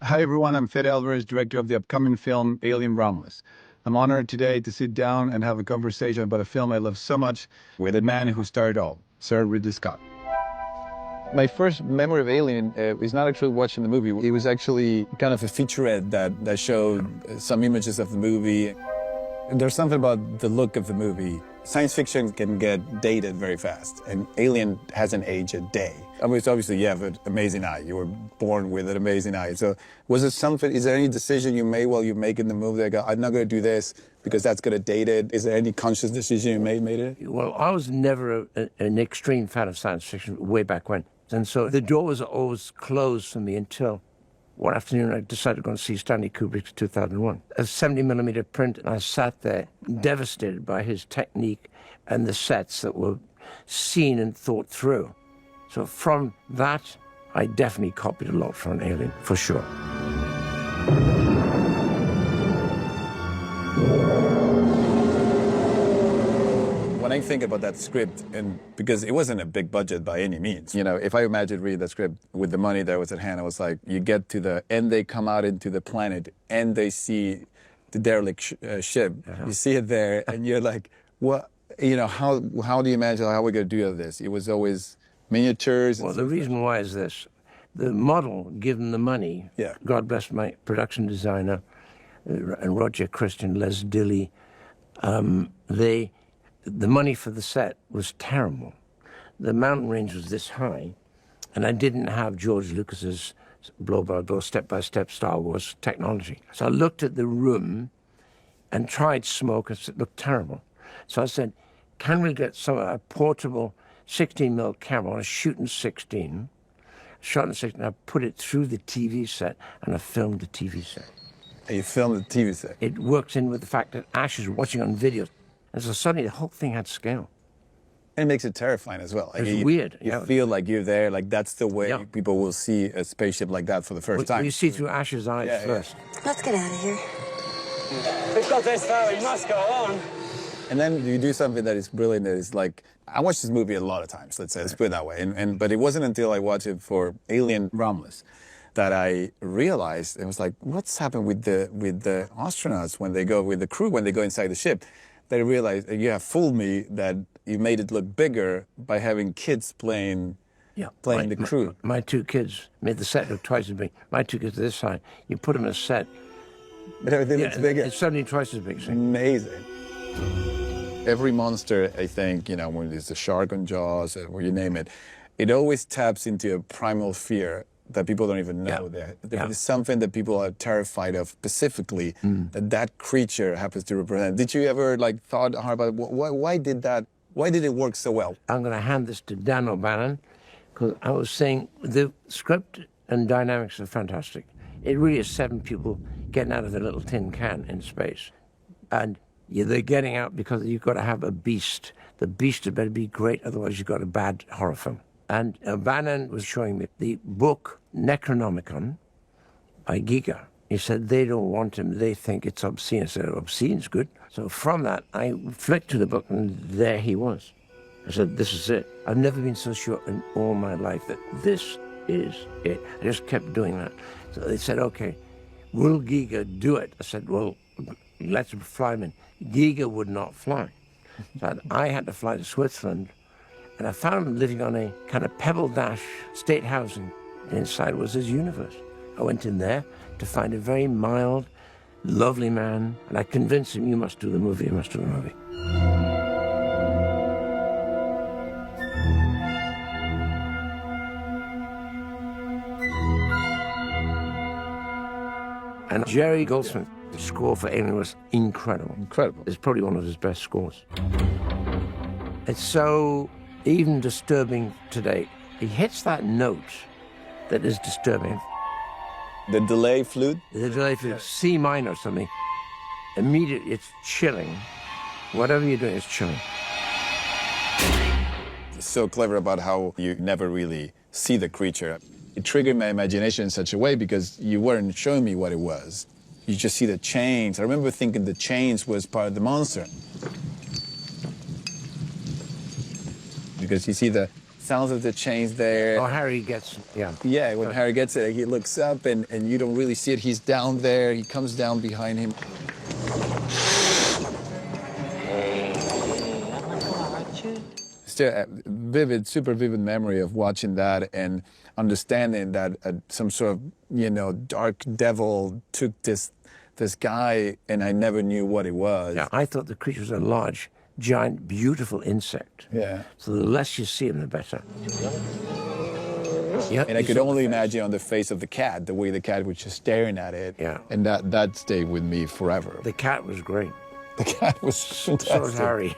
Hi everyone, I'm Fede Alvarez, director of the upcoming film Alien Romulus. I'm honored today to sit down and have a conversation about a film I love so much with the man who started all, Sir Ridley Scott. My first memory of Alien is not actually watching the movie. It was actually kind of a featurette that showed some images of the movie. There's something about the look of the movie. Science fiction can get dated very fast, and Alien hasn't aged a day. I mean, it's obviously you have an amazing eye. You were born with an amazing eye. So was it something, is there any decision you made while you're making the movie that go, I'm not going to do this because that's going to date it? Is there any conscious decision you made it? Well, I was never an extreme fan of science fiction way back when. And so the door was always closed for me until one afternoon I decided to go and see Stanley Kubrick's 2001. A 70mm print, and I sat there devastated by his technique and the sets that were seen and thought through. So from that, I definitely copied a lot from Alien, for sure. When I think about that script, and because it wasn't a big budget by any means, you know, if I imagine reading that script with the money that was at hand, I was like, you get to the end, they come out into the planet, and they see the derelict ship. You see it there, and you're like, what? You know, how do you imagine how we're going to do this? It was always miniatures. Well, the reason why is this. The model, given the money, God bless my production designer, and Roger Christian, Les Dilly, the money for the set was terrible. The mountain range was this high, and I didn't have George Lucas's blow-by-blow, step-by-step Star Wars technology. So I looked at the room and tried smoke, and it looked terrible. So I said, can we get a portable 16mm camera? I was shooting 16, shot in 16, I put it through the TV set, and I filmed the TV set. And you filmed the TV set? It works in with the fact that Ash is watching on videos. And so suddenly the whole thing had scale. And it makes it terrifying as well. It's weird. You feel like you're there, like that's the way people will see a spaceship like that for the first time. You see through Ash's eyes first. Let's get out of here. We've got this far, we must go on. And then you do something that is brilliant, that is like, I watched this movie a lot of times, let's put it that way. But it wasn't until I watched it for Alien Romulus that I realized, it was like, what's happened with the astronauts when they go, with the crew, when they go inside the ship? That I realized, you have fooled me that you made it look bigger by having kids playing the crew. My two kids made the set look twice as big. My two kids this side, you put them in a set. But everything looks bigger. It's suddenly twice as big. See? Amazing. Every monster, I think, you know, when there's a shark on Jaws, or you name it, it always taps into a primal fear that people don't even know. There is something that people are terrified of specifically, that creature happens to represent. Did you ever thought hard about why did it work so well? I'm going to hand this to Dan O'Bannon, because I was saying the script and dynamics are fantastic. It really is 7 people getting out of a little tin can in space. And they're getting out because you've got to have a beast. The beast had better be great, otherwise you've got a bad horror film. And Bannon was showing me the book Necronomicon by Giga. He said they don't want him, they think it's obscene. I said, obscene's good. So from that, I flicked to the book, and there he was. I said, this is it. I've never been so sure in all my life that this is it. I just kept doing that. So they said, okay, will Giga do it? I said, well, let's fly him in. Giga would not fly. So I had to fly to Switzerland. And I found him living on a kind of Pebble Dash state housing. Inside was his universe. I went in there to find a very mild, lovely man, and I convinced him, you must do the movie, you must do the movie. And Jerry Goldsmith's score for Alien was incredible. Incredible. It's probably one of his best scores. It's so even disturbing today. He hits that note that is disturbing. The delay flute? The delay flute, C minor or something. Immediately, it's chilling. Whatever you're doing is chilling. It's so clever about how you never really see the creature. It triggered my imagination in such a way because you weren't showing me what it was. You just see the chains. I remember thinking the chains was part of the monster. Because you see the sounds of the chains there. Oh, Harry gets, yeah. Yeah, when Harry gets it, he looks up and you don't really see it. He's down there. He comes down behind him. Still a vivid, super vivid memory of watching that and understanding that some sort of, you know, dark devil took this guy and I never knew what it was. Yeah, I thought the creature was a large, giant, beautiful insect. Yeah. So the less you see him, the better. Yeah, and I could only imagine on the face of the cat, the way the cat was just staring at it. Yeah. And that stayed with me forever. The cat was great. The cat was fantastic. So was Harry.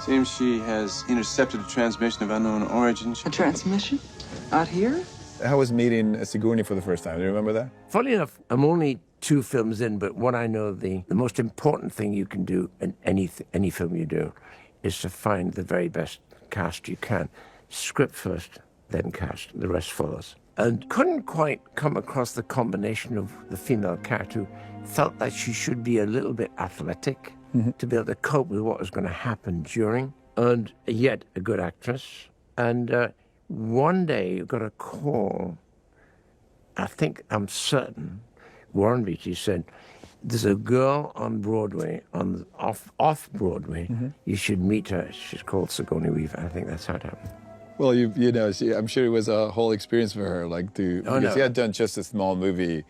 Seems she has intercepted a transmission of unknown origin. A transmission? Out here? How was meeting Sigourney for the first time? Do you remember that? Funny enough, I'm only 2 films in, but what I know the most important thing you can do in any film you do is to find the very best cast you can. Script first, then cast. The rest follows. And couldn't quite come across the combination of the female character who felt that she should be a little bit athletic to be able to cope with what was going to happen during, and yet a good actress. And one day you got a call, I'm certain, Warren Beatty said, there's a girl on Broadway, off Broadway, you should meet her. She's called Sigourney Weaver. I think that's how it happened. Well, you know, I'm sure it was a whole experience for her, like because she had done just a small movie,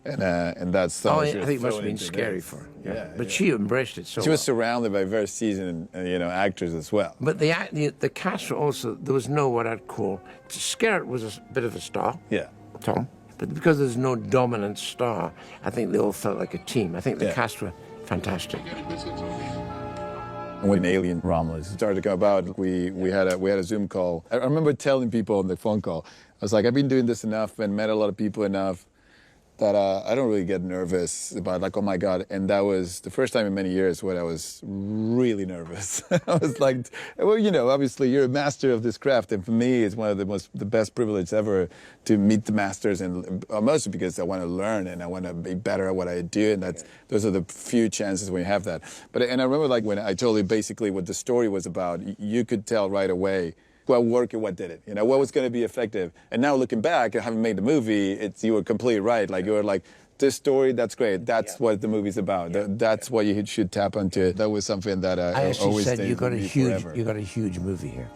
and that's. I think it must have been scary for her. Yeah. But she embraced it so. She was surrounded by very seasoned, actors as well. But the cast were also, there was no what I'd call, Scarrett was a bit of a star. Yeah. Tom. But because there's no dominant star, I think they all felt like a team. I think the cast were fantastic. When Alien Romulus started to come about, we had a Zoom call. I remember telling people on the phone call, I was like, I've been doing this enough and met a lot of people enough that I don't really get nervous about, like, oh my God. And that was the first time in many years when I was really nervous. I was like, well, obviously you're a master of this craft. And for me, it's one of the best privileges ever to meet the masters, and mostly because I want to learn and I want to be better at what I do. And those are the few chances when you have that. And I remember, like, when I told you basically what the story was about, you could tell right away what worked and what didn't, what was going to be effective. And now looking back, having made the movie, you were completely right. Like, you were like, this story, that's great. That's what the movie's about. That's what you should tap into. That was something that I always said, stayed you got with a me huge, forever. you got a huge movie here.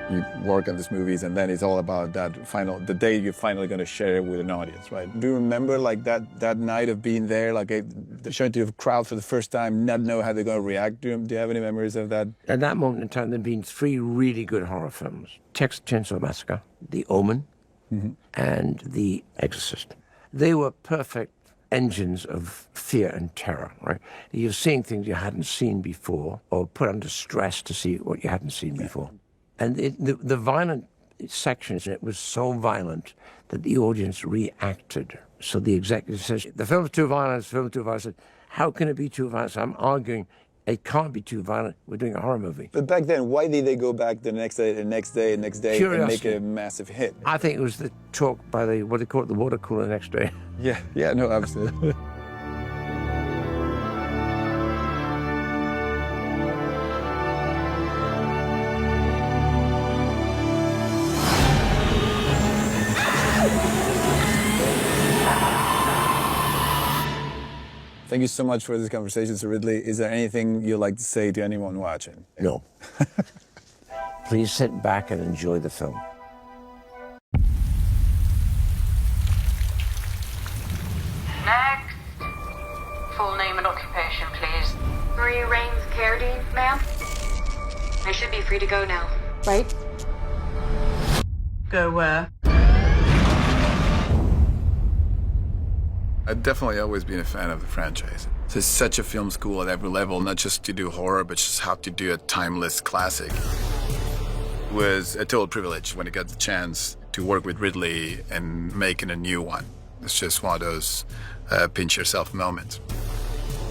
You work on these movies, and then it's all about the day you're finally going to share it with an audience, right? Do you remember, like, that night of being there, like showing to a crowd for the first time, not know how they're going to react to them? Do you have any memories of that? At that moment in time, there'd been 3 really good horror films: Texas Chainsaw Massacre, The Omen, and The Exorcist. They were perfect engines of fear and terror, right? You're seeing things you hadn't seen before, or put under stress to see what you hadn't seen before. And the violent sections, it was so violent that the audience reacted. So the executive says, the film's too violent, the film's too violent. I said, how can it be too violent? So I'm arguing, it can't be too violent. We're doing a horror movie. But back then, why did they go back the next day, and next day, and next day, Curiosity. and make it a massive hit? I think it was the talk by the water cooler the next day. Yeah, no, absolutely. Thank you so much for this conversation, Sir Ridley. Is there anything you'd like to say to anyone watching? No. Please sit back and enjoy the film. Next. Full name and occupation, please. Marie Rains Carradine, ma'am. I should be free to go now. Right? Go where? I've definitely always been a fan of the franchise. It's such a film school at every level, not just to do horror, but just how to do a timeless classic. It was a total privilege when I got the chance to work with Ridley and making a new one. It's just one of those pinch yourself moments.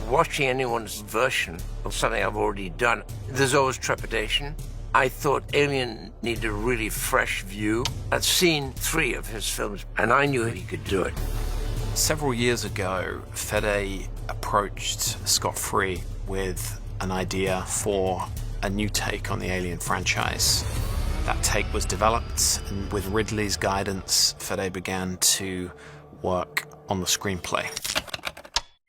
Watching anyone's version of something I've already done, there's always trepidation. I thought Alien needed a really fresh view. I'd seen 3 of his films, and I knew he could do it. Several years ago, Fede approached Scott Free with an idea for a new take on the Alien franchise. That take was developed, and with Ridley's guidance, Fede began to work on the screenplay.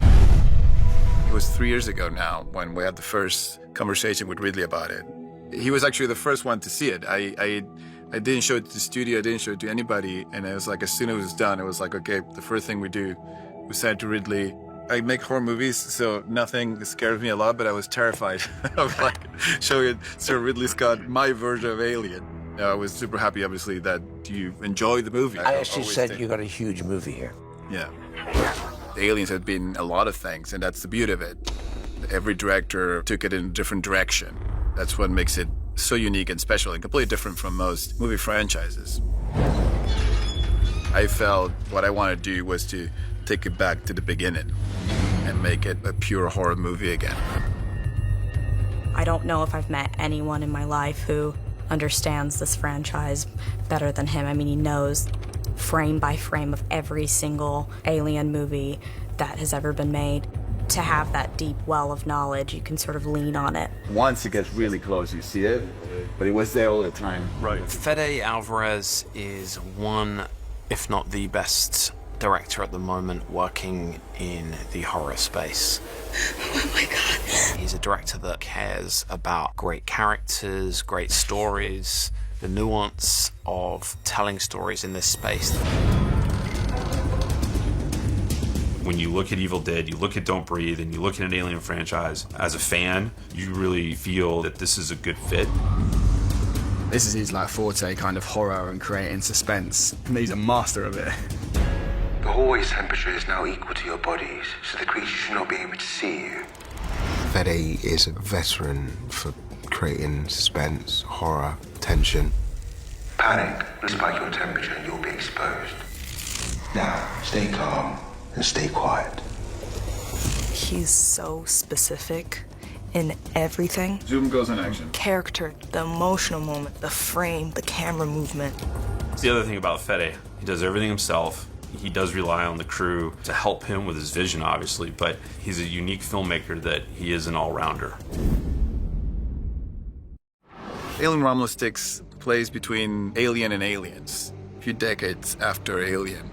It was 3 years ago now when we had the first conversation with Ridley about it. He was actually the first one to see it. I didn't show it to the studio, I didn't show it to anybody, and it was like as soon as it was done, it was like, okay, the first thing we do, we sent it to Ridley. I make horror movies, so nothing scares me a lot, but I was terrified of like showing Sir Ridley Scott my version of Alien. I was super happy, obviously, that you enjoy the movie. I actually said you got a huge movie here. Yeah. The Aliens have been a lot of things, and that's the beauty of it. Every director took it in a different direction. That's what makes it so unique and special and completely different from most movie franchises. I felt what I wanted to do was to take it back to the beginning and make it a pure horror movie again. I don't know if I've met anyone in my life who understands this franchise better than him. I mean, he knows frame by frame of every single Alien movie that has ever been made. To have that deep well of knowledge, you can sort of lean on it. Once it gets really close, you see it, but it was there all the time. Right. Fede Alvarez is one, if not the best director at the moment working in the horror space. Oh my God. He's a director that cares about great characters, great stories, the nuance of telling stories in this space. When you look at Evil Dead, you look at Don't Breathe, and you look at an Alien franchise, as a fan, you really feel that this is a good fit. This is his like forte, kind of horror and creating suspense. And he's a master of it. The hallway's temperature is now equal to your bodies, so the creature should not be able to see you. Fede is a veteran for creating suspense, horror, tension. Panic will spike your temperature and you'll be exposed. Now, stay calm and stay quiet. He's so specific in everything. Zoom goes in action. Character, the emotional moment, the frame, the camera movement. It's the other thing about Fede. He does everything himself. He does rely on the crew to help him with his vision, obviously, but he's a unique filmmaker that he is an all-rounder. Alien Romulus takes place between Alien and Aliens, a few decades after Alien.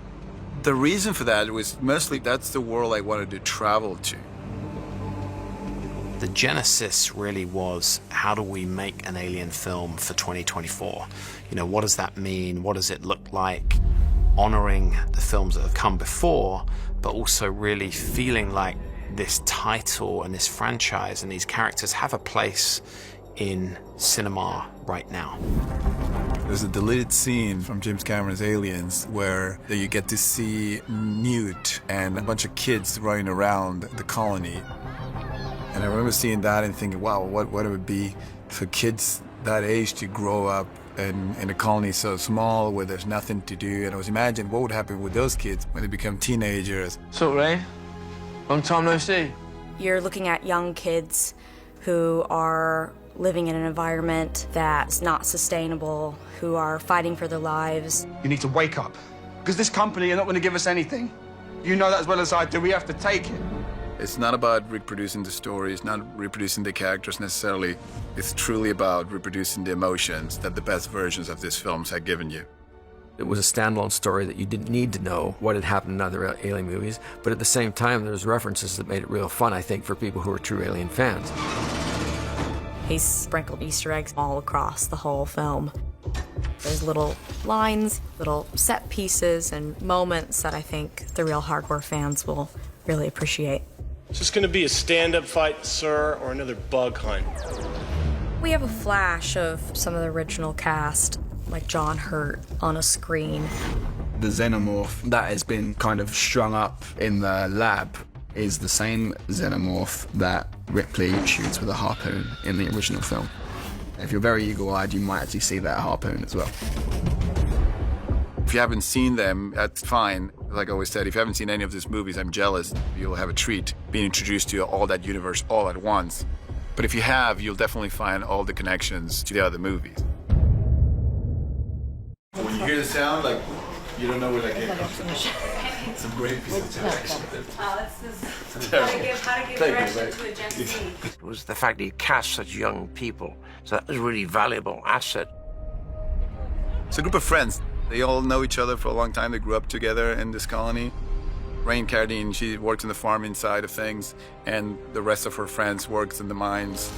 The reason for that was mostly that's the world I wanted to travel to. The genesis really was, how do we make an Alien film for 2024? You know, what does that mean? What does it look like? Honoring the films that have come before, but also really feeling like this title and this franchise and these characters have a place in cinema right now. There's a deleted scene from James Cameron's Aliens where you get to see Newt and a bunch of kids running around the colony. And I remember seeing that and thinking, wow, what it would be for kids that age to grow up in a colony so small where there's nothing to do. And I was imagining what would happen with those kids when they become teenagers. So, Ray, long time no see. You're looking at young kids who are living in an environment that's not sustainable, who are fighting for their lives. You need to wake up, because this company are not going to give us anything. You know that as well as I do. We have to take it. It's not about reproducing the stories, not reproducing the characters necessarily. It's truly about reproducing the emotions that the best versions of these films have given you. It was a standalone story that you didn't need to know what had happened in other Alien movies, but at the same time, there's references that made it real fun, I think, for people who are true Alien fans. He's sprinkled Easter eggs all across the whole film. There's little lines, little set pieces, and moments that I think the real hardcore fans will really appreciate. Is this going to be a stand-up fight, sir, or another bug hunt? We have a flash of some of the original cast, like John Hurt, on a screen. The Xenomorph that has been kind of strung up in the lab is the same Xenomorph that Ripley shoots with a harpoon in the original film. If you're very eagle-eyed, you might actually see that harpoon as well. If you haven't seen them, that's fine. Like I always said, if you haven't seen any of these movies, I'm jealous. You'll have a treat being introduced to all that universe all at once. But if you have, you'll definitely find all the connections to the other movies. When you hear the sound, like, You don't know where that came from. It's a great piece of television. How to give direction to a Gen Z. It was the fact that he cast such young people. So that was a really valuable asset. It's a group of friends. They all know each other for a long time. They grew up together in this colony. Rain Carradine, she works in the farming side of things, and the rest of her friends works in the mines.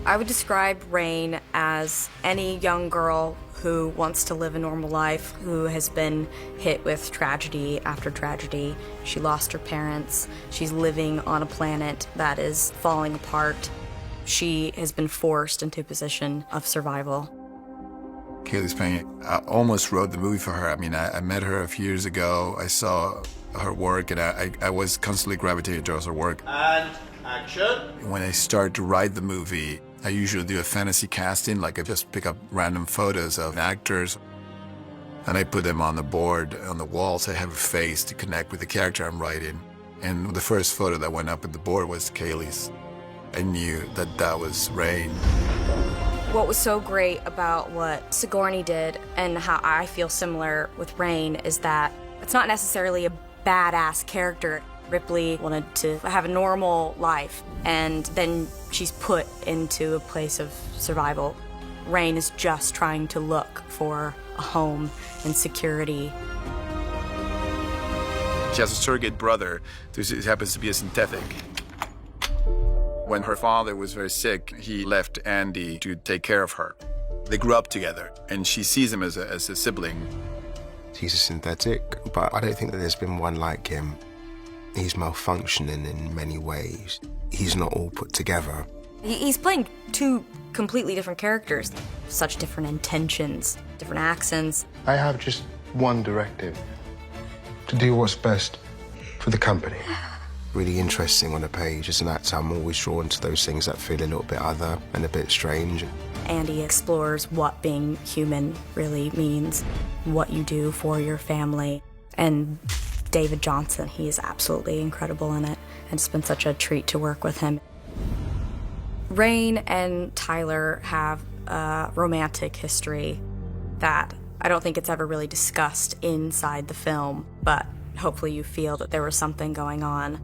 I would describe Rain as any young girl who wants to live a normal life, who has been hit with tragedy after tragedy. She lost her parents. She's living on a planet that is falling apart. She has been forced into a position of survival. Kaylee's playing it. I almost wrote the movie for her. I mean, I met her a few years ago. I saw her work, and I was constantly gravitated towards her work. And action. When I start to write the movie, I usually do a fantasy casting, like I just pick up random photos of actors, and I put them on the board, on the wall, so I have a face to connect with the character I'm writing. And the first photo that went up at the board was Kaylee's. I knew that that was Rain. What was so great about what Sigourney did, and how I feel similar with Rain, is that it's not necessarily a badass character. Ripley wanted to have a normal life, and then she's put into a place of survival. Rain is just trying to look for a home and security. She has a surrogate brother who happens to be a synthetic. When her father was very sick, he left Andy to take care of her. They grew up together, and she sees him as a sibling. He's a synthetic, but I don't think that there's been one like him. He's malfunctioning in many ways. He's not all put together. He's playing two completely different characters, such different intentions, different accents. I have just one directive: to do what's best for the company. Really interesting on a page. As an actor, I'm always drawn to those things that feel a little bit other and a bit strange. Andy explores what being human really means, what you do for your family. And David Johnson, he is absolutely incredible in it, and it's been such a treat to work with him. Rain and Tyler have a romantic history that I don't think it's ever really discussed inside the film, but hopefully you feel that there was something going on.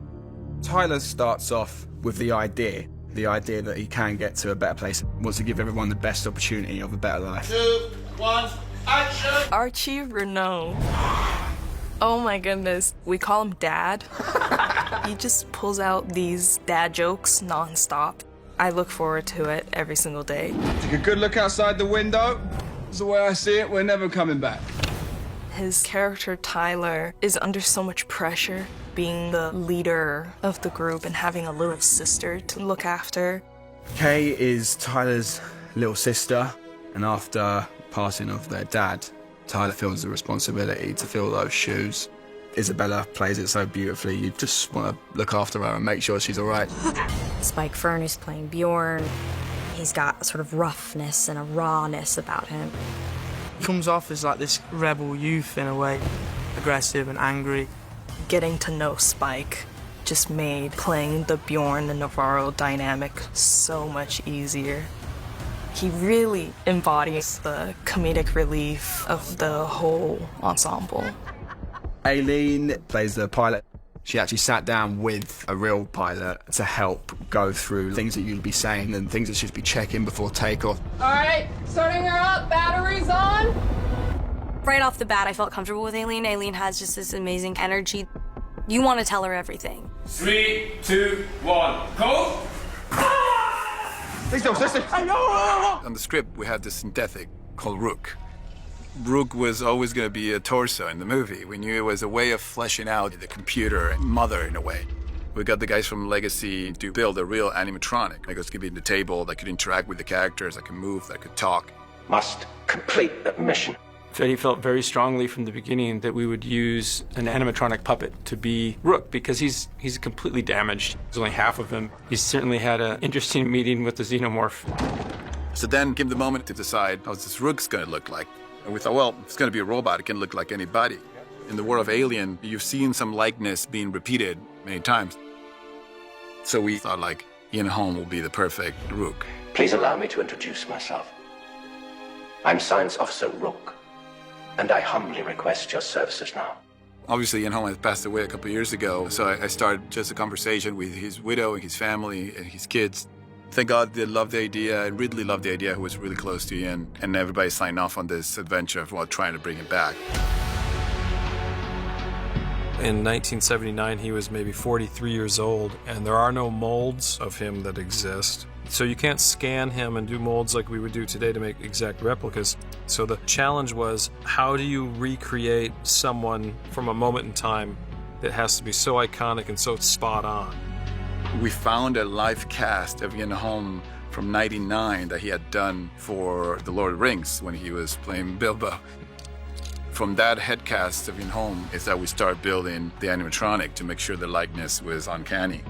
Tyler starts off with the idea that he can get to a better place, wants to give everyone the best opportunity of a better life. 2, 1, action! Archie Renault. Oh my goodness. We call him Dad. He just pulls out these dad jokes non-stop. I look forward to it every single day. Take a good look outside the window. That's the way I see it, we're never coming back. His character, Tyler, is under so much pressure, being the leader of the group and having a little sister to look after. Kay is Tyler's little sister, and after passing of their dad, Tyler feels the responsibility to fill those shoes. Isabella plays it so beautifully, you just want to look after her and make sure she's all right. Spike Fern is playing Bjorn. He's got a sort of roughness and a rawness about him. He comes off as like this rebel youth in a way, aggressive and angry. Getting to know Spike just made playing the Bjorn and Navarro dynamic so much easier. He really embodies the comedic relief of the whole ensemble. Aileen plays the pilot. She actually sat down with a real pilot to help go through things that you'd be saying and things that she'd be checking before takeoff. All right, starting her up, batteries on. Right off the bat, I felt comfortable with Aileen. Aileen has just this amazing energy. You want to tell her everything. 3, 2, 1, go! Stay still, stay still. On the script, we had this synthetic called Rook. Rook was always going to be a torso in the movie. We knew it was a way of fleshing out the computer and mother in a way. We got the guys from Legacy to build a real animatronic that was going to be the table, that could interact with the characters, that could move, that could talk. Must complete the mission. Fetty felt very strongly from the beginning that we would use an animatronic puppet to be Rook, because he's completely damaged. There's only half of him. He's certainly had an interesting meeting with the Xenomorph. So then came the moment to decide how this Rook's going to look like. And we thought, well, if it's going to be a robot, it can look like anybody. In the world of Alien, you've seen some likeness being repeated many times. So we thought, like, Ian Holm will be the perfect Rook. Please allow me to introduce myself. I'm Science Officer Rook, and I humbly request your services now. Obviously, Ian Holm had passed away a couple of years ago, so I started just a conversation with his widow and his family and his kids. Thank God they loved the idea, and Ridley loved the idea, who was really close to Ian, and everybody signed off on this adventure while trying to bring him back. In 1979, he was maybe 43 years old, and there are no molds of him that exist. So you can't scan him and do molds like we would do today to make exact replicas. So the challenge was, how do you recreate someone from a moment in time that has to be so iconic and so spot on? We found a live cast of Ian Holm from '99 that he had done for The Lord of the Rings when he was playing Bilbo. From that head cast of Ian Holm is that we started building the animatronic to make sure the likeness was uncanny.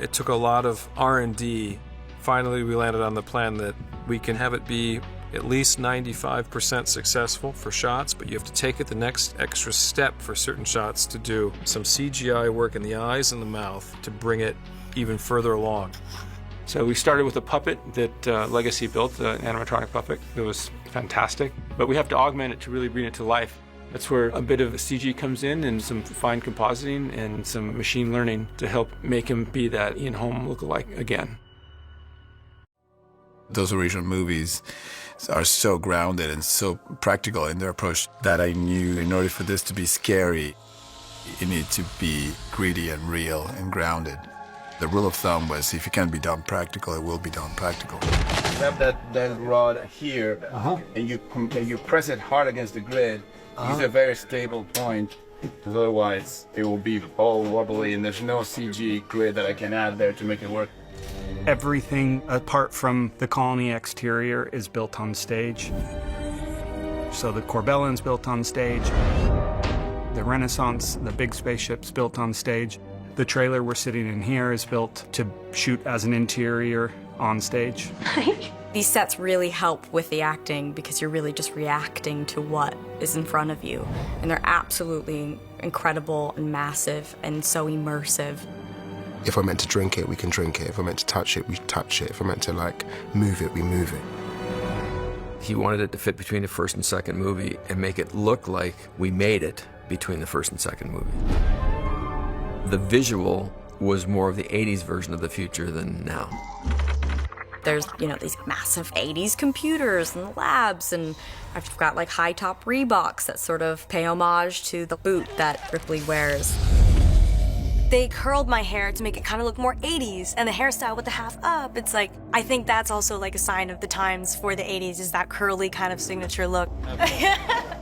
It took a lot of R&D. Finally, we landed on the plan that we can have it be at least 95% successful for shots, but you have to take it the next extra step for certain shots to do some CGI work in the eyes and the mouth to bring it even further along. So we started with a puppet that Legacy built, an animatronic puppet. It was fantastic, but we have to augment it to really bring it to life. That's where a bit of CG comes in and some fine compositing and some machine learning to help make him be that Ian Holm lookalike again. Those original movies are so grounded and so practical in their approach that I knew in order for this to be scary, it needed to be gritty and real and grounded. The rule of thumb was, if it can be done practical, it will be done practical. You have that rod here, and you press it hard against the grid. It's a very stable point, because otherwise it will be all wobbly, and there's no CG grid that I can add there to make it work. Everything apart from the colony exterior is built on stage. So the Corbellin's built on stage, the Renaissance, the big spaceship's built on stage. The trailer we're sitting in here is built to shoot as an interior on stage. These sets really help with the acting because you're really just reacting to what is in front of you. And they're absolutely incredible and massive and so immersive. If we're meant to drink it, we can drink it. If we're meant to touch it, we touch it. If we're meant to, like, move it, we move it. He wanted it to fit between the first and second movie and make it look like we made it between the first and second movie. The visual was more of the 80s version of the future than now. There's, these massive 80s computers and labs, and I've got like high-top Reeboks that sort of pay homage to the boot that Ripley wears. They curled my hair to make it kind of look more 80s, and the hairstyle with the half up, it's like, I think that's also like a sign of the times for the 80s, is that curly kind of signature look.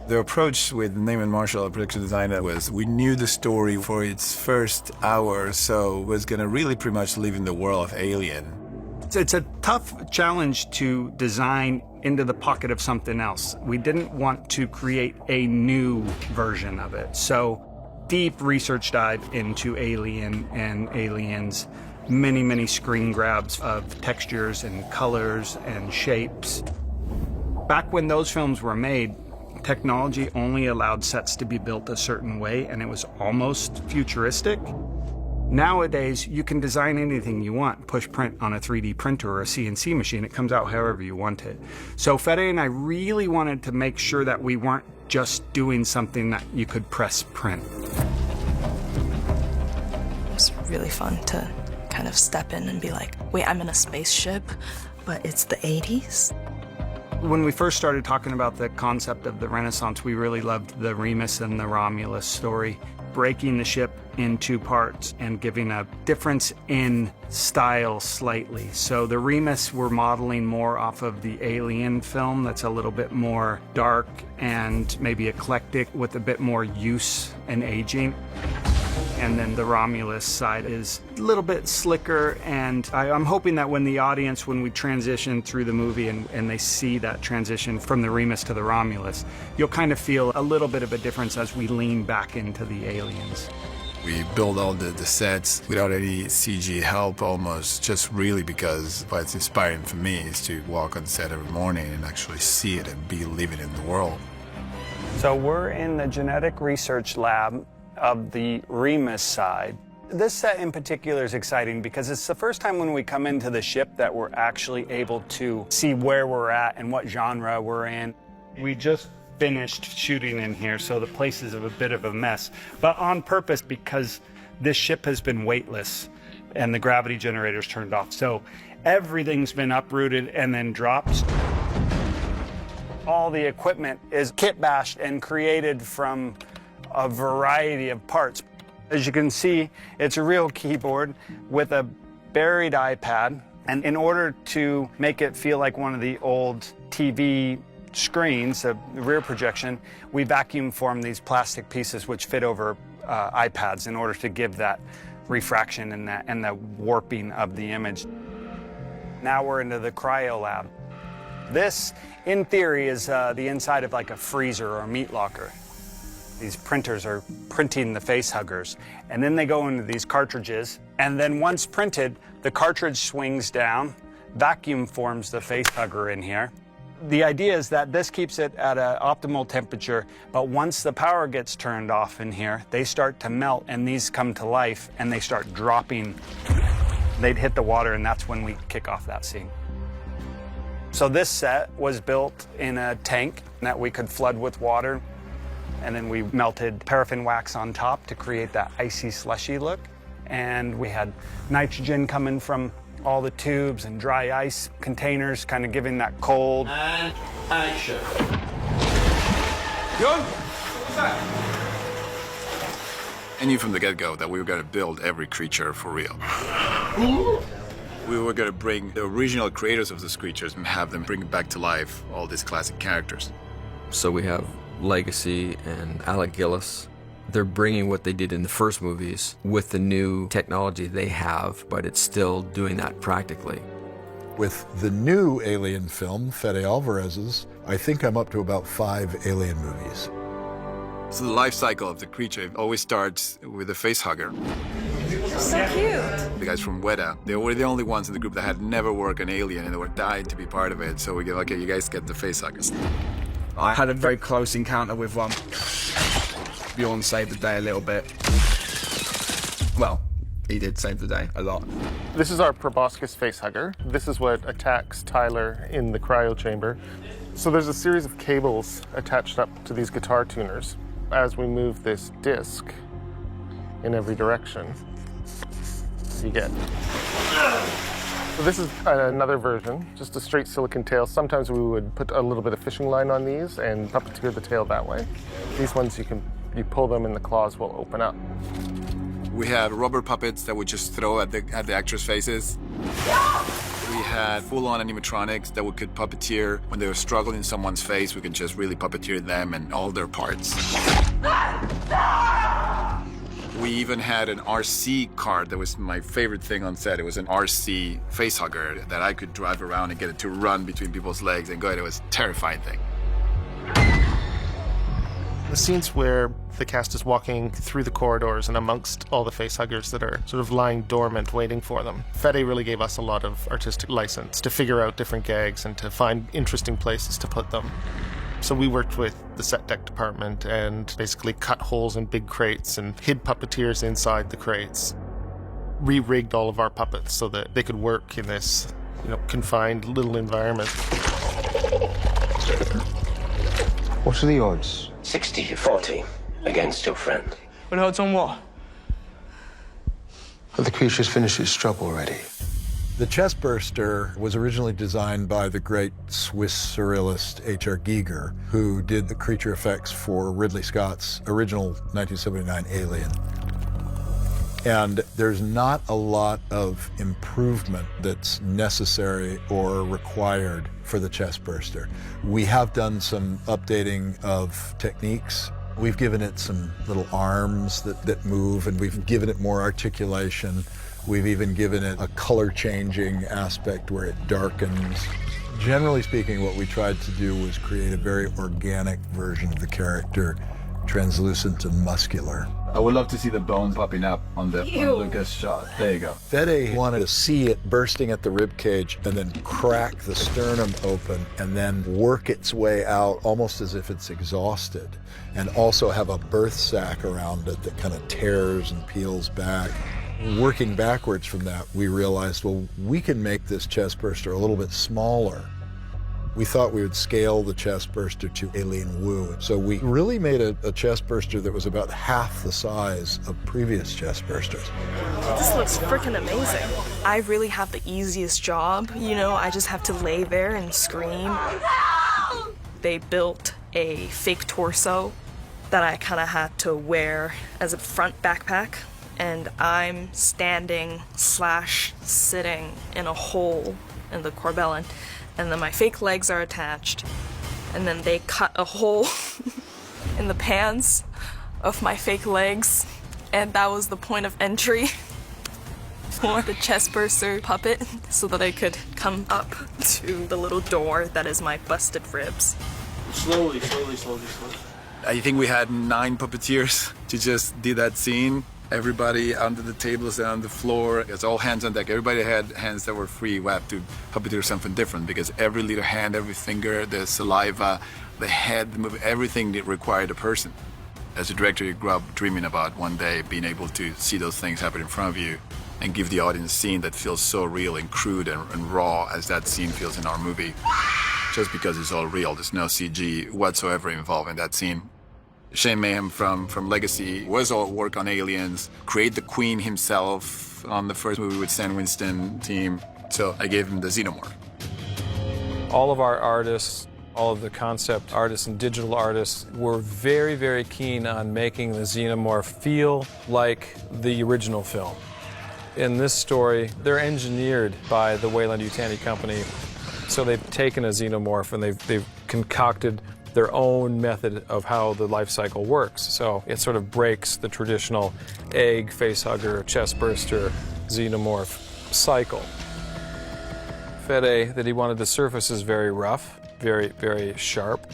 The approach with Neiman Marshall, our production designer, was we knew the story for its first hour or so was going to really pretty much live in the world of Alien. It's a tough challenge to design into the pocket of something else. We didn't want to create a new version of it. So deep research dive into Alien and Aliens, many screen grabs of textures and colors and shapes. Back when those films were made, technology only allowed sets to be built a certain way, and it was almost futuristic. Nowadays, you can design anything you want, push print on a 3D printer or a CNC machine. It comes out however you want it. So Fede and I really wanted to make sure that we weren't just doing something that you could press print. It was really fun to kind of step in and be like, wait, I'm in a spaceship, but it's the 80s? When we first started talking about the concept of the Renaissance, we really loved the Remus and the Romulus story, breaking the ship in two parts and giving a difference in style slightly. So the Remus we're modeling more off of the Alien film that's a little bit more dark and maybe eclectic with a bit more use and aging. And then the Romulus side is a little bit slicker, and I'm hoping that when the audience, when we transition through the movie and they see that transition from the Remus to the Romulus, you'll kind of feel a little bit of a difference as we lean back into the aliens. We build all the sets without any CG help almost, just really because what's inspiring for me is to walk on set every morning and actually see it and be living in the world. So we're in the genetic research lab of the Remus side. This set in particular is exciting because it's the first time when we come into the ship that we're actually able to see where we're at and what genre we're in. We just finished shooting in here, so the place is a bit of a mess. But on purpose, because this ship has been weightless and the gravity generator's turned off. So everything's been uprooted and then dropped. All the equipment is kit bashed and created from a variety of parts. As you can see, it's a real keyboard with a buried iPad. And in order to make it feel like one of the old TV screens, a rear projection, we vacuum formed these plastic pieces which fit over iPads in order to give that refraction and the warping of the image. Now we're into the cryo lab. This, in theory, is the inside of like a freezer or a meat locker. These printers are printing the face huggers, and then they go into these cartridges, and then once printed, the cartridge swings down, vacuum forms the face hugger in here. The idea is that this keeps it at an optimal temperature, but once the power gets turned off in here, they start to melt, and these come to life, and they start dropping. They'd hit the water, and that's when we kick off that scene. So this set was built in a tank that we could flood with water, and then we melted paraffin wax on top to create that icy, slushy look. And we had nitrogen coming from all the tubes and dry ice containers, kind of giving that cold. And action. Good? What's that? I knew from the get-go that we were going to build every creature for real. We were going to bring the original creators of these creatures and have them bring back to life all these classic characters. So we have Legacy and Alec Gillis. They're bringing what they did in the first movies with the new technology they have, but it's still doing that practically. With the new Alien film, Fede Alvarez's, I think I'm up to about 5 Alien movies. So the life cycle of the creature always starts with a face hugger. So cute. The guys from Weta, they were the only ones in the group that had never worked on Alien, and they were dying to be part of it. So we go, okay, you guys get the face huggers. I had a very close encounter with one. Bjorn saved the day a little bit. Well, he did save the day a lot. This is our proboscis face hugger. This is what attacks Tyler in the cryo chamber. So there's a series of cables attached up to these guitar tuners. As we move this disc in every direction, you get. So this is another version, just a straight silicon tail. Sometimes we would put a little bit of fishing line on these and puppeteer the tail that way. These ones you pull them and the claws will open up. We had rubber puppets that would just throw at the actors' faces. We had full-on animatronics that we could puppeteer. When they were struggling in someone's face, we could just really puppeteer them and all their parts. We even had an RC car that was my favorite thing on set. It was an RC facehugger that I could drive around and get it to run between people's legs and go. It was a terrifying thing. The scenes where the cast is walking through the corridors and amongst all the facehuggers that are sort of lying dormant waiting for them. Fede really gave us a lot of artistic license to figure out different gags and to find interesting places to put them. So we worked with the set deck department and basically cut holes in big crates and hid puppeteers inside the crates. Re-rigged all of our puppets so that they could work in this, confined little environment. What are the odds? 60-40 against your friend. But odds on what? But the creature's finished its job already. The Chestburster was originally designed by the great Swiss surrealist H.R. Giger, who did the creature effects for Ridley Scott's original 1979 Alien. And there's not a lot of improvement that's necessary or required for the Chestburster. We have done some updating of techniques. We've given it some little arms that move, and we've given it more articulation. We've even given it a color-changing aspect where it darkens. Generally speaking, what we tried to do was create a very organic version of the character, translucent and muscular. I would love to see the bone popping up on the Lucas shot. There you go. Fede wanted to see it bursting at the rib cage and then crack the sternum open and then work its way out almost as if it's exhausted, and also have a birth sac around it that kind of tears and peels back. Working backwards from that, we realized, well, we can make this Chestburster a little bit smaller We thought we would scale the chest burster to Alien Woo. So we really made a chest burster that was about half the size of previous chest bursters. This looks freaking amazing. I really have the easiest job, you know, I just have to lay there and scream. They built a fake torso that I kind of had to wear as a front backpack, and I'm standing / sitting in a hole in the corbellum, and then my fake legs are attached, and then they cut a hole in the pants of my fake legs, and that was the point of entry for the chest burster puppet, so that I could come up to the little door that is my busted ribs. Slowly. I think we had 9 puppeteers to just do that scene. Everybody under the tables and on the floor, it's all hands on deck. Everybody had hands that were free. We had to puppeteer something different because every little hand, every finger, the saliva, the head, the move, everything that required a person. As a director, you grew up dreaming about one day being able to see those things happen in front of you and give the audience a scene that feels so real and crude and raw as that scene feels in our movie. Just because it's all real, there's no CG whatsoever involved in that scene. Shane Mayhem from Legacy was all work on aliens, create the Queen himself on the first movie with Stan Winston team. So I gave him the Xenomorph. All of our artists, all of the concept artists and digital artists were very, very keen on making the Xenomorph feel like the original film. In this story, they're engineered by the Wэyland-Ютани company. So they've taken a Xenomorph and they've concocted their own method of how the life cycle works. So it sort of breaks the traditional egg, facehugger, chest burster, Xenomorph cycle. Fede, that he wanted the surfaces very rough, very, very sharp.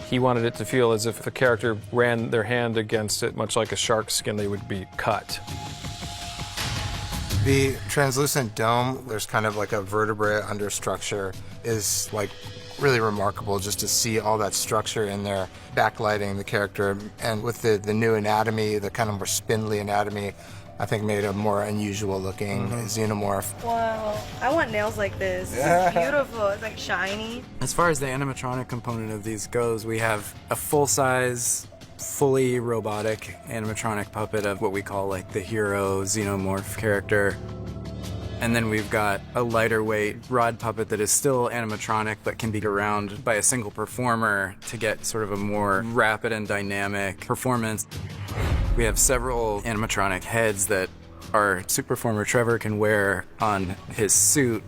He wanted it to feel as if the character ran their hand against it, much like a shark's skin, they would be cut. The translucent dome, there's kind of like a vertebrae understructure, is like really remarkable just to see all that structure in there, backlighting the character. And with the new anatomy, the kind of more spindly anatomy, I think made a more unusual looking Xenomorph. Wow, I want nails like this. It's beautiful, it's like shiny. As far as the animatronic component of these goes, we have a full-size, fully robotic animatronic puppet of what we call like the hero Xenomorph character. And then we've got a lighter weight rod puppet that is still animatronic but can be around by a single performer to get sort of a more rapid and dynamic performance. We have several animatronic heads that our suit performer Trevor can wear on his suit.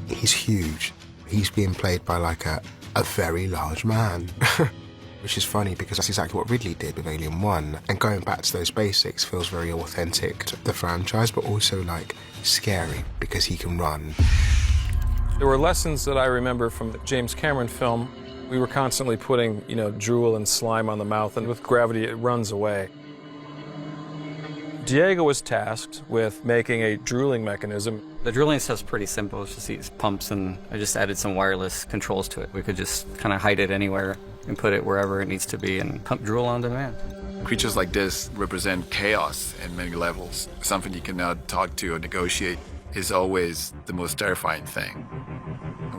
He's huge. He's being played by like a very large man. Which is funny because that's exactly what Ridley did with Alien 1. And going back to those basics feels very authentic to the franchise, but also like scary because he can run. There were lessons that I remember from the James Cameron film. We were constantly putting, drool and slime on the mouth, and with gravity it runs away. Diego was tasked with making a drooling mechanism. The drooling stuff's pretty simple. It's just these pumps, and I just added some wireless controls to it. We could just kind of hide it anywhere and put it wherever it needs to be and pump drool on demand. Creatures like this represent chaos in many levels. Something you cannot talk to or negotiate is always the most terrifying thing.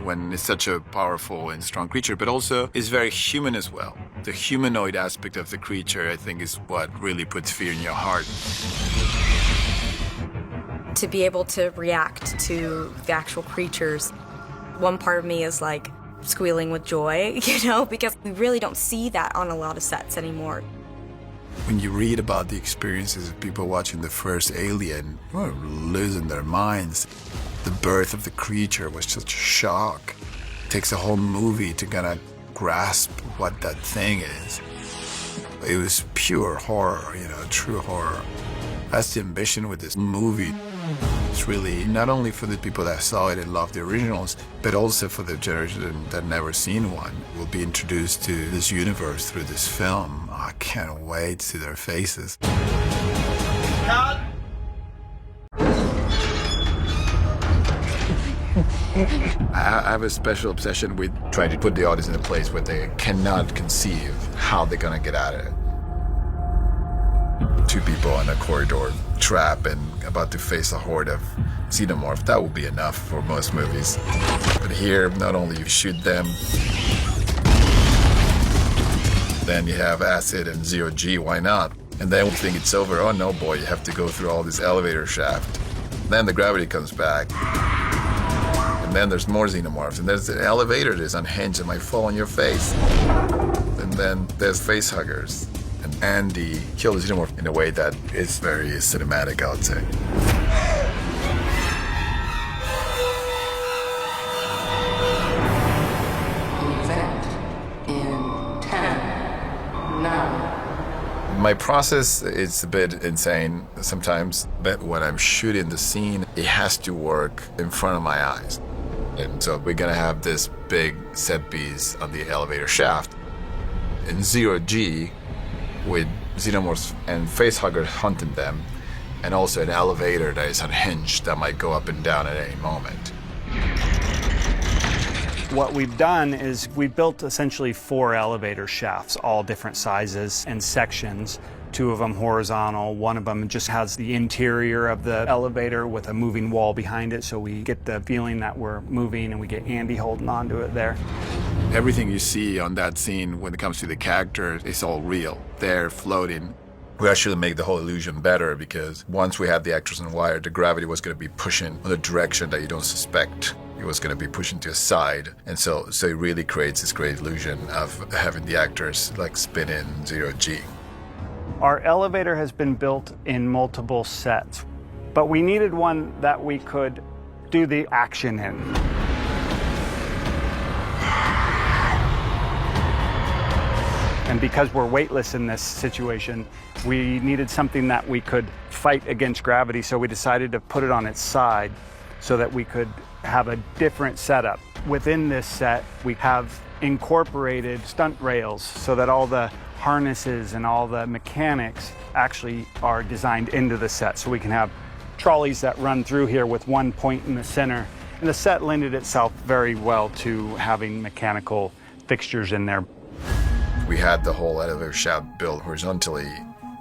When it's such a powerful and strong creature, but also is very human as well. The humanoid aspect of the creature, I think, is what really puts fear in your heart. To be able to react to the actual creatures, one part of me is like squealing with joy, because we really don't see that on a lot of sets anymore. When you read about the experiences of people watching the first Alien, who are losing their minds. The birth of the creature was such a shock. It takes a whole movie to kind of grasp what that thing is. It was pure horror, true horror. That's the ambition with this movie. It's really not only for the people that saw it and loved the originals, but also for the generation that never seen one. Will be introduced to this universe through this film. I can't wait to see their faces. Cut! I have a special obsession with trying to put the audience in a place where they cannot conceive how they're gonna get out of it. two people on a corridor trap and about to face a horde of Xenomorph. That would be enough for most movies. But here, not only you shoot them, then you have acid and zero-G, why not? And then we think it's over, oh no boy, you have to go through all this elevator shaft. Then the gravity comes back. And then there's more Xenomorphs, and there's an elevator that's unhinged and might fall on your face. And then there's face huggers. And Andy killed the Xenomorph in a way that is very cinematic, I would say. My process is a bit insane sometimes, but when I'm shooting the scene, it has to work in front of my eyes. And so we're gonna have this big set piece on the elevator shaft in zero-G with Xenomorphs and facehuggers hunting them, and also an elevator that is unhinged that might go up and down at any moment. What we've done is we built essentially 4 elevator shafts, all different sizes and sections. 2 of them horizontal, 1 of them just has the interior of the elevator with a moving wall behind it, so we get the feeling that we're moving and we get Andy holding onto it there. Everything you see on that scene when it comes to the characters is all real. They're floating. We actually make the whole illusion better because once we had the actors on wire, the gravity was going to be pushing in a direction that you don't suspect. It was going to be pushing to a side, and so it really creates this great illusion of having the actors like spin in zero-G. Our elevator has been built in multiple sets, but we needed one that we could do the action in. And because we're weightless in this situation, we needed something that we could fight against gravity, so we decided to put it on its side so that we could have a different setup. Within this set, we have incorporated stunt rails so that all the harnesses and all the mechanics actually are designed into the set. So we can have trolleys that run through here with one point in the center. And the set lended itself very well to having mechanical fixtures in there. We had the whole elevator shaft built horizontally.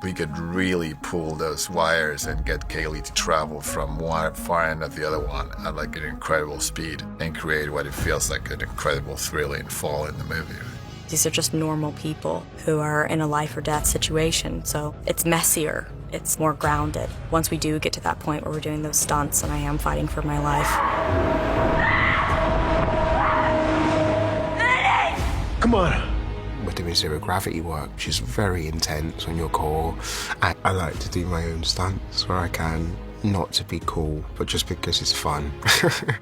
We could really pull those wires and get Kaylee to travel from one far end of the other one at like an incredible speed and create what it feels like an incredible thrilling fall in the movie. These are just normal people who are in a life or death situation, so it's messier, it's more grounded. Once we do get to that point where we're doing those stunts and I am fighting for my life. Come on. We're doing zero gravity work, which is very intense on your core. And I like to do my own stunts where I can, not to be cool, but just because it's fun.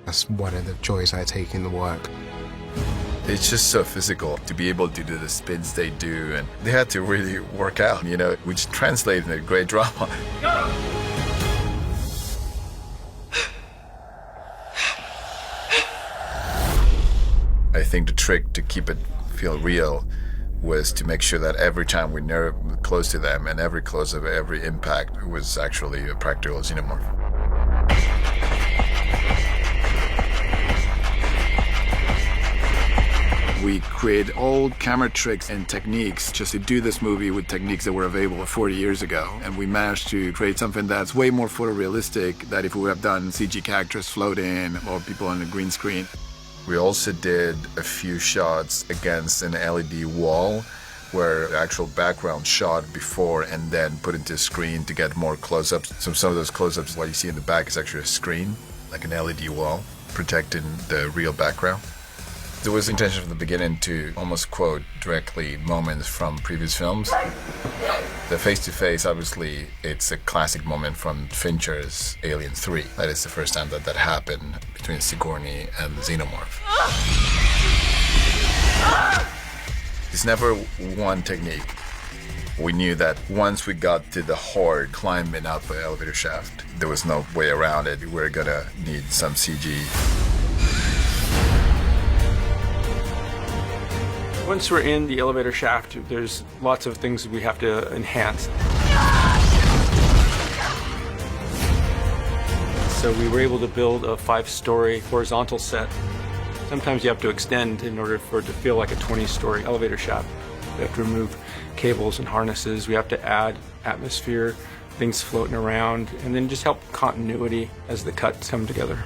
That's one of the joys I take in the work. It's just so physical to be able to do the spins they do, and they had to really work out, you know, which translated into great drama. I think the trick to keep it feel real was to make sure that every time we were close to them and every close-up, every impact was actually a practical Xenomorph. We create old camera tricks and techniques just to do this movie with techniques that were available 40 years ago. And we managed to create something that's way more photorealistic than if we would have done CG characters floating or people on a green screen. We also did a few shots against an LED wall where the actual background shot before and then put into a screen to get more close-ups. So some of those close-ups, what you see in the back is actually a screen, like an LED wall, protecting the real background. There was intention from the beginning to almost quote directly moments from previous films. The face-to-face, obviously, it's a classic moment from Fincher's Alien 3. That is the first time that happened between Sigourney and the Xenomorph. It's never one technique. We knew that once we got to the horde climbing out the elevator shaft, there was no way around it. We were gonna need some CG. Once we're in the elevator shaft, there's lots of things we have to enhance. So we were able to build a 5-story horizontal set. Sometimes you have to extend in order for it to feel like a 20-story elevator shaft. We have to remove cables and harnesses. We have to add atmosphere, things floating around, and then just help continuity as the cuts come together.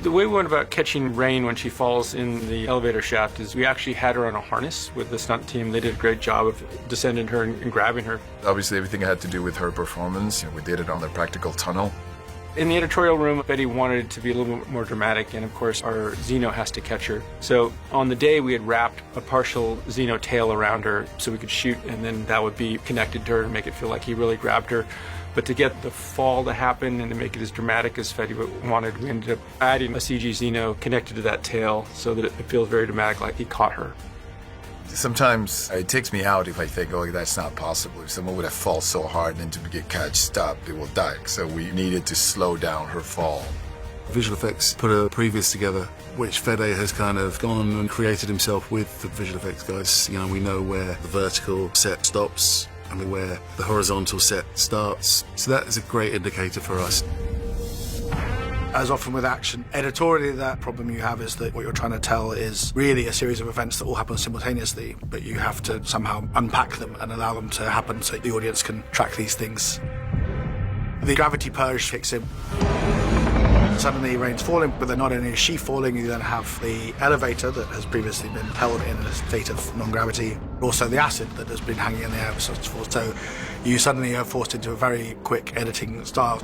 The way we went about catching Rain when she falls in the elevator shaft is we actually had her on a harness with the stunt team. They did a great job of descending her and grabbing her. Obviously, everything had to do with her performance. We did it on the practical tunnel. In the editorial room, Betty wanted it to be a little bit more dramatic, and of course our Xeno has to catch her. So on the day we had wrapped a partial Xeno tail around her so we could shoot, and then that would be connected to her to make it feel like he really grabbed her. But to get the fall to happen and to make it as dramatic as Fetty wanted, we ended up adding a CG Xeno connected to that tail so that it feels very dramatic, like he caught her. Sometimes it takes me out if I think, oh, that's not possible. If someone would have fallen so hard and to get catched up, they will die. So we needed to slow down her fall. Visual effects put a previs together, which Fede has kind of gone and created himself with the visual effects guys. You know, we know where the vertical set stops and where the horizontal set starts. So that is a great indicator for us. As often with action, editorially that problem you have is that what you're trying to tell is really a series of events that all happen simultaneously, but you have to somehow unpack them and allow them to happen so the audience can track these things. The gravity purge kicks in. Suddenly Rain's falling, but then not only is she falling, you then have the elevator that has previously been held in a state of non-gravity, also the acid that has been hanging in the air for such force. So you suddenly are forced into a very quick editing style.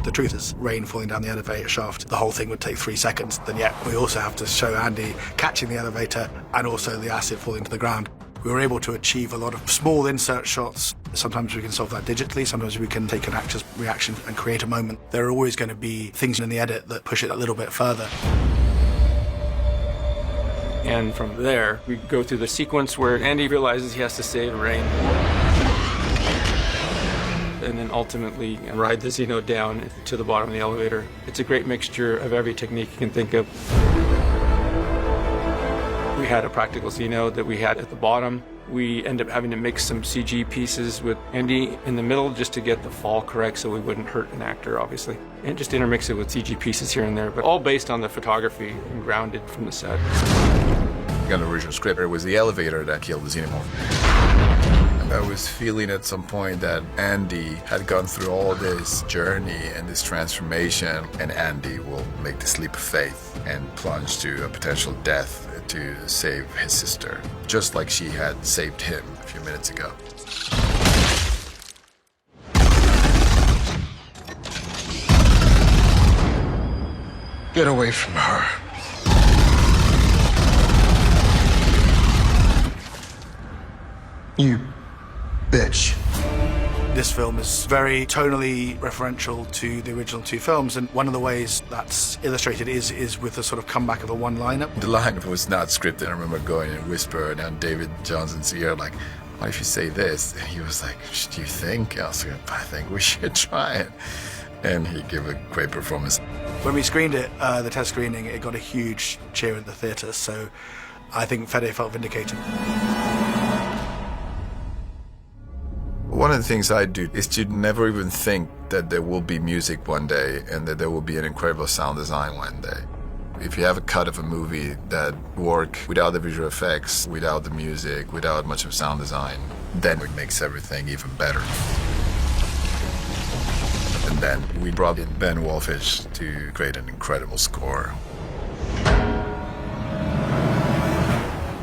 The truth is, Rain falling down the elevator shaft, the whole thing would take 3 seconds, then yet we also have to show Andy catching the elevator and also the acid falling to the ground. We were able to achieve a lot of small insert shots. Sometimes we can solve that digitally, sometimes we can take an actor's reaction and create a moment. There are always going to be things in the edit that push it a little bit further. And from there, we go through the sequence where Andy realizes he has to save Rain. And then ultimately ride the Xeno down to the bottom of the elevator. It's a great mixture of every technique you can think of. We had a practical Xeno that we had at the bottom. We end up having to mix some CG pieces with Andy in the middle just to get the fall correct so we wouldn't hurt an actor, obviously. And just intermix it with CG pieces here and there, but all based on the photography and grounded from the set. In the original script, it was the elevator that killed the Xenomorph. I was feeling at some point that Andy had gone through all this journey and this transformation, and Andy will make this leap of faith and plunge to a potential death to save his sister, just like she had saved him a few minutes ago. Get away from her. You bitch. This film is very tonally referential to the original 2 films, and one of the ways that's illustrated is with the sort of comeback of a one-liner. The line was not scripted. I remember going and whispering down David Johnson's ear, like, what if you say this? And he was like, do you think? I was like, I think we should try it. And he gave a great performance. When we screened it, the test screening, it got a huge cheer in the theatre, so I think Fede felt vindicated. One of the things I do is to never even think that there will be music one day and that there will be an incredible sound design one day. If you have a cut of a movie that works without the visual effects, without the music, without much of sound design, then it makes everything even better. And then we brought in Ben Wolfish to create an incredible score.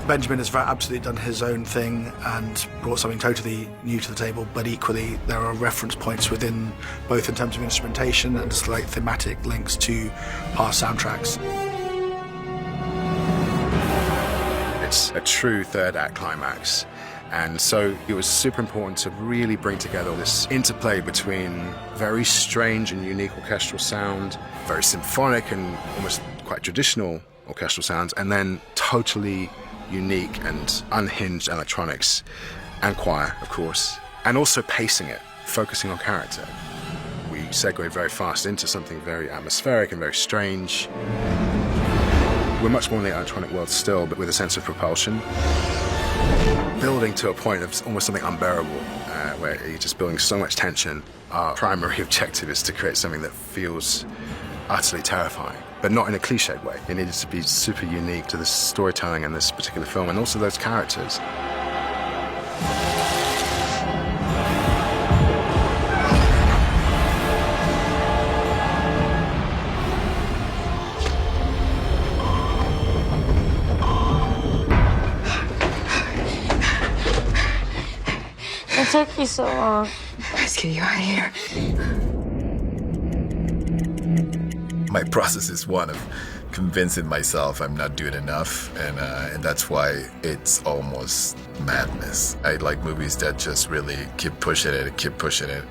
Benjamin has absolutely done his own thing and brought something totally new to the table, but equally there are reference points within, both in terms of instrumentation and slight thematic links to past soundtracks. It's a true third act climax, and so it was super important to really bring together this interplay between very strange and unique orchestral sound, very symphonic and almost quite traditional orchestral sounds, and then totally unique and unhinged electronics and choir, of course, and also pacing it, focusing on character. We segued very fast into something very atmospheric and very strange. We're much more in the electronic world still, but with a sense of propulsion. Building to a point of almost something unbearable, where you're just building so much tension. Our primary objective is to create something that feels utterly terrifying, but not in a cliched way. It needed to be super unique to the storytelling in this particular film and also those characters. What took you so long? Let's get you out of here. My process is one of convincing myself I'm not doing enough, and that's why it's almost madness. I like movies that just really keep pushing it,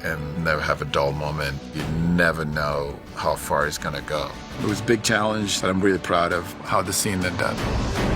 and never have a dull moment. You never know how far it's gonna go. It was a big challenge, but I'm really proud of how the scene ended up.